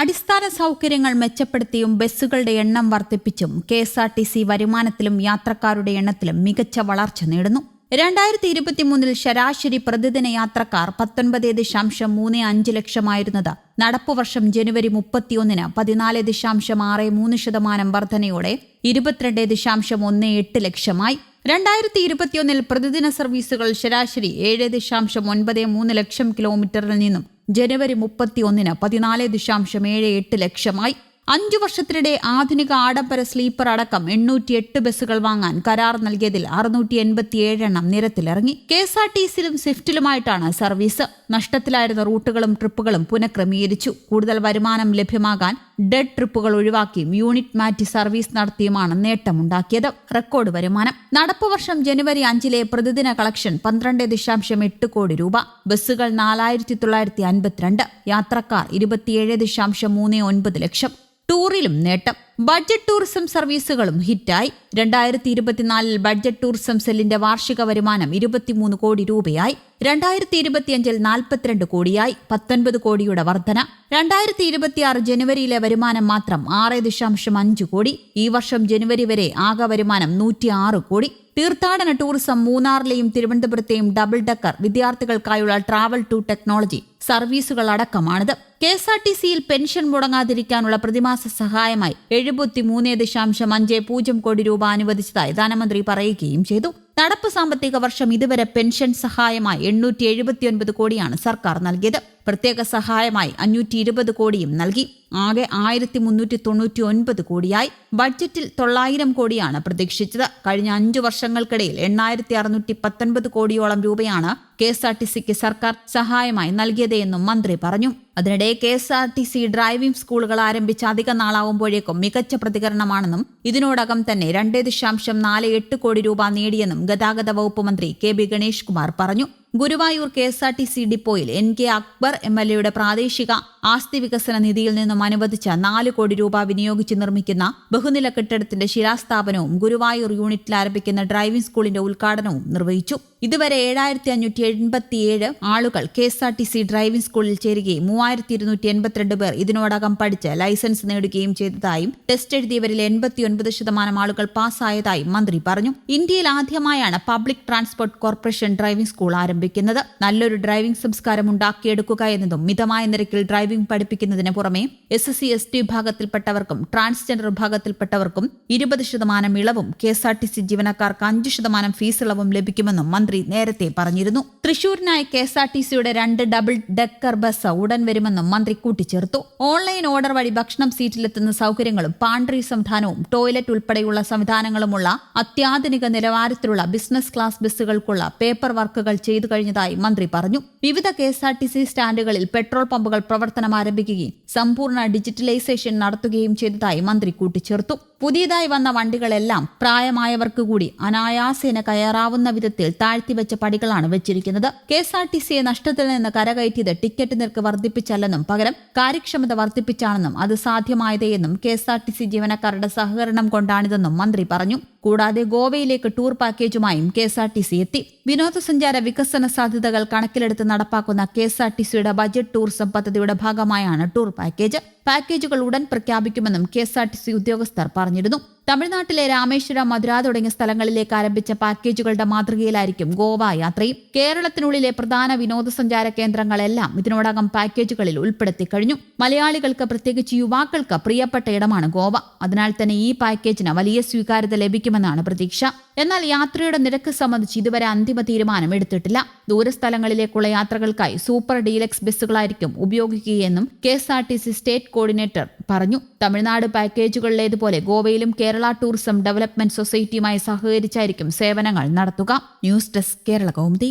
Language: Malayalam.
അടിസ്ഥാന സൗകര്യങ്ങൾ മെച്ചപ്പെടുത്തിയും ബസ്സുകളുടെ എണ്ണം വർദ്ധിപ്പിച്ചും KSRTC വരുമാനത്തിലും യാത്രക്കാരുടെ എണ്ണത്തിലും മികച്ച വളർച്ച നേടുന്നു. 2023 ശരാശരി പ്രതിദിന യാത്രക്കാർ 19.35 ലക്ഷമായിരുന്നത് നടപ്പുവർഷം ജനുവരി 31 14.63% വർധനയോടെ 22.18 ലക്ഷമായി. 2021 പ്രതിദിന സർവീസുകൾ ശരാശരി 7.93 ലക്ഷം കിലോമീറ്ററിൽ നിന്നും ജനുവരി 31 14.78 ലക്ഷമായി. 5 വർഷത്തിനിടെ ആധുനിക ആഡംബര സ്ലീപ്പർ അടക്കം 808 ബസ്സുകൾ വാങ്ങാൻ കരാർ നൽകിയതിൽ 687 എണ്ണം നിരത്തിലിറങ്ങി. KSRTCയിലും സ്വിഫ്റ്റിലുമായിട്ടാണ് സർവീസ്. നഷ്ടത്തിലായിരുന്ന റൂട്ടുകളും ട്രിപ്പുകളും പുനഃക്രമീകരിച്ചു. കൂടുതൽ വരുമാനം ലഭ്യമാകാൻ ഡെഡ് ട്രിപ്പുകൾ ഒഴിവാക്കിയും യൂണിറ്റ് മാറ്റി സർവീസ് നടത്തിയുമാണ് നേട്ടമുണ്ടാക്കിയത്. റെക്കോർഡ് വരുമാനം. നടപ്പുവർഷം ജനുവരി 5 പ്രതിദിന കളക്ഷൻ 12.8 കോടി രൂപ. ബസ്സുകൾ 4952, യാത്രക്കാർ 27.39 ലക്ഷം. ടൂറിലും നേട്ടം. ബഡ്ജറ്റ് ടൂറിസം സർവീസുകളും ഹിറ്റായി. 2024 ബഡ്ജറ്റ് ടൂറിസം സെല്ലിന്റെ വാർഷിക വരുമാനം 23 കോടി രൂപയായി. 2025 42 കോടിയായി. 19 കോടിയുടെ വർധന. 2026 ജനുവരിയിലെ വരുമാനം മാത്രം 6.5 കോടി. ഈ വർഷം ജനുവരി വരെ ആകെ വരുമാനം 106 കോടി. തീർത്ഥാടന ടൂറിസം. മൂന്നാറിലെയും തിരുവനന്തപുരത്തെയും ഡബിൾ ഡക്കർ വിദ്യാർത്ഥികൾക്കായുള്ള ട്രാവൽ ടു ടെക്നോളജി സർവീസുകൾ അടക്കമാണിത്. KSRTCയിൽ പെൻഷൻ മുടങ്ങാതിരിക്കാനുള്ള പ്രതിമാസ സഹായമായി 73.50 കോടി രൂപ അനുവദിച്ചതായി ധനമന്ത്രി പറയുകയും ചെയ്തു. നടപ്പ് സാമ്പത്തിക വർഷം ഇതുവരെ പെൻഷൻ സഹായമായി 879 കോടിയാണ് സർക്കാർ നൽകിയത്. പ്രത്യേക സഹായമായി 520 കോടിയും നൽകി. ആകെ 1399 കോടിയായി. ബഡ്ജറ്റിൽ 900 കോടിയാണ് പ്രതീക്ഷിച്ചത്. കഴിഞ്ഞ 5 വർഷങ്ങൾക്കിടയിൽ 8619 കോടിയോളം രൂപയാണ് KSRTCക്ക് സർക്കാർ സഹായമായി നൽകിയത് എന്നും മന്ത്രി പറഞ്ഞു. അതിനിടെ KSRTC ഡ്രൈവിംഗ് സ്കൂളുകൾ ആരംഭിച്ച് അധിക നാളാവുമ്പോഴേക്കും മികച്ച പ്രതികരണമാണെന്നും ഇതിനോടകം തന്നെ 2.48 കോടി രൂപ നേടിയെന്നും ഗതാഗത വകുപ്പ് മന്ത്രി KB ഗണേഷ് കുമാർ പറഞ്ഞു. ഗുരുവായൂർ KSRTC ഡിപ്പോയിൽ NK അക്ബർ MLAയുടെ പ്രാദേശിക ആസ്തി വികസന നിധിയിൽ നിന്നും അനുവദിച്ച 4 കോടി രൂപ വിനിയോഗിച്ച് നിർമ്മിക്കുന്ന ബഹുനില കെട്ടിടത്തിന്റെ ശിലാസ്ഥാപനവും ഗുരുവായൂർ യൂണിറ്റിൽ ആരംഭിക്കുന്ന ഡ്രൈവിംഗ് സ്കൂളിന്റെ ഉദ്ഘാടനവും നിർവഹിച്ചു. ഇതുവരെ 7587 ആളുകൾ KSRTC ഡ്രൈവിംഗ് സ്കൂളിൽ ചേരുകയും 3282 പേർ ഇതിനോടകം പഠിച്ച് ലൈസൻസ് നേടുകയും ചെയ്തതായും ടെസ്റ്റ് എഴുതിയവരിൽ 89% ആളുകൾ പാസ്സായതായും മന്ത്രി പറഞ്ഞു. ഇന്ത്യയിൽ ആദ്യമായാണ് public transport corporation driving school ആരംഭിക്കുന്നത്. നല്ലൊരു ഡ്രൈവിംഗ് സംസ്കാരം ഉണ്ടാക്കിയെടുക്കുക എന്നതും മിതമായ നിരക്കിൽ ഡ്രൈവിംഗ് പഠിപ്പിക്കുന്നതിന് പുറമെ SC/ST വിഭാഗത്തിൽപ്പെട്ടവർക്കും ട്രാൻസ്ജെൻഡർ വിഭാഗത്തിൽപ്പെട്ടവർക്കും 20% ഇളവും KSRTC ജീവനക്കാർക്ക് 5% ഫീസ് ഇളവും ലഭിക്കുമെന്നും മന്ത്രി നേരത്തെ പറഞ്ഞിരുന്നു. തൃശൂരിനായി KSRTCയുടെ 2 ഡബിൾ ഡെക്കർ ബസ് ഉടൻ വരുമെന്നും മന്ത്രി കൂട്ടിച്ചേർത്തു. ഓൺലൈൻ ഓർഡർ വഴി ഭക്ഷണം സീറ്റിലെത്തുന്ന സൗകര്യങ്ങളും പാൻട്രി സംവിധാനവും ടോയ്ലറ്റ് ഉൾപ്പെടെയുള്ള സംവിധാനങ്ങളുമുള്ള അത്യാധുനിക നിലവാരത്തിലുള്ള ബിസിനസ് ക്ലാസ് ബസ്സുകൾക്കുള്ള പേപ്പർ വർക്കുകൾ ചെയ്തു കഴിഞ്ഞതായി മന്ത്രി പറഞ്ഞു. വിവിധ KSRTC സ്റ്റാൻഡുകളിൽ പെട്രോൾ പമ്പുകൾ പ്രവർത്തനം ആരംഭിക്കുകയും സമ്പൂർണ്ണ ഡിജിറ്റലൈസേഷൻ നടത്തുകയും ചെയ്തതായി മന്ത്രി കൂട്ടിച്ചേർത്തു. പുതിയതായി വന്ന വണ്ടികളെല്ലാം പ്രായമായവർക്ക് കൂടി അനായാസേന കയറാവുന്ന വിധത്തിൽ താഴ്ത്തിവെച്ച പടികളാണ് വെച്ചിരിക്കുന്നത്. KSRTCയെ നഷ്ടത്തിൽ നിന്ന് കരകയറ്റിയത് ടിക്കറ്റ് നിരക്ക് വർദ്ധിപ്പിച്ചല്ലെന്നും പകരം കാര്യക്ഷമത വർദ്ധിപ്പിച്ചാണെന്നും അത് സാധ്യമായതേയെന്നും KSRTC ജീവനക്കാരുടെ സഹകരണം കൊണ്ടാണിതെന്നും മന്ത്രി പറഞ്ഞു. കൂടാതെ ഗോവയിലേക്ക് ടൂർ പാക്കേജുമായും KSRTC എത്തി. വിനോദസഞ്ചാര വികസന സാധ്യതകൾ കണക്കിലെടുത്ത് നടപ്പാക്കുന്ന KSRTCയുടെ ബജറ്റ് ടൂറിസം പദ്ധതിയുടെ ഭാഗമായാണ് ടൂർ പാക്കേജ്. പാക്കേജുകൾ ഉടൻ പ്രഖ്യാപിക്കുമെന്നും KSRTC ഉദ്യോഗസ്ഥർ പറഞ്ഞിരുന്നു. തമിഴ്നാട്ടിലെ രാമേശ്വരം, മധുര തുടങ്ങിയ സ്ഥലങ്ങളിലേക്ക് ആരംഭിച്ച പാക്കേജുകളുടെ മാതൃകയിലായിരിക്കും ഗോവ യാത്രയും. കേരളത്തിനുള്ളിലെ പ്രധാന വിനോദസഞ്ചാര കേന്ദ്രങ്ങളെല്ലാം ഇതിനോടകം പാക്കേജുകളിൽ ഉൾപ്പെടുത്തി കഴിഞ്ഞു. മലയാളികൾക്ക്, പ്രത്യേകിച്ച് യുവാക്കൾക്ക് പ്രിയപ്പെട്ട ഇടമാണ് ഗോവ. അതിനാൽ തന്നെ ഈ പാക്കേജിന് വലിയ സ്വീകാര്യത ലഭിക്കുമെന്നാണ് പ്രതീക്ഷ. എന്നാൽ യാത്രയുടെ നിരക്ക് സംബന്ധിച്ച് ഇതുവരെ അന്തിമ തീരുമാനം എടുത്തിട്ടില്ല. ദൂരസ്ഥലങ്ങളിലേക്കുള്ള യാത്രകൾക്കായി സൂപ്പർ ഡീലക്സ് ബസ്സുകളായിരിക്കും ഉപയോഗിക്കുകയെന്നും KSRTC സ്റ്റേറ്റ് കോർഡിനേറ്റർ പറഞ്ഞു. തമിഴ്നാട് പാക്കേജുകളിലേതുപോലെ ഗോവയിലും കേരള ടൂറിസം ഡെവലപ്മെന്റ് സൊസൈറ്റിയുമായി സഹകരിച്ചായിരിക്കും സേവനങ്ങൾ നടത്തുക. News desk Kerala Kaumudi.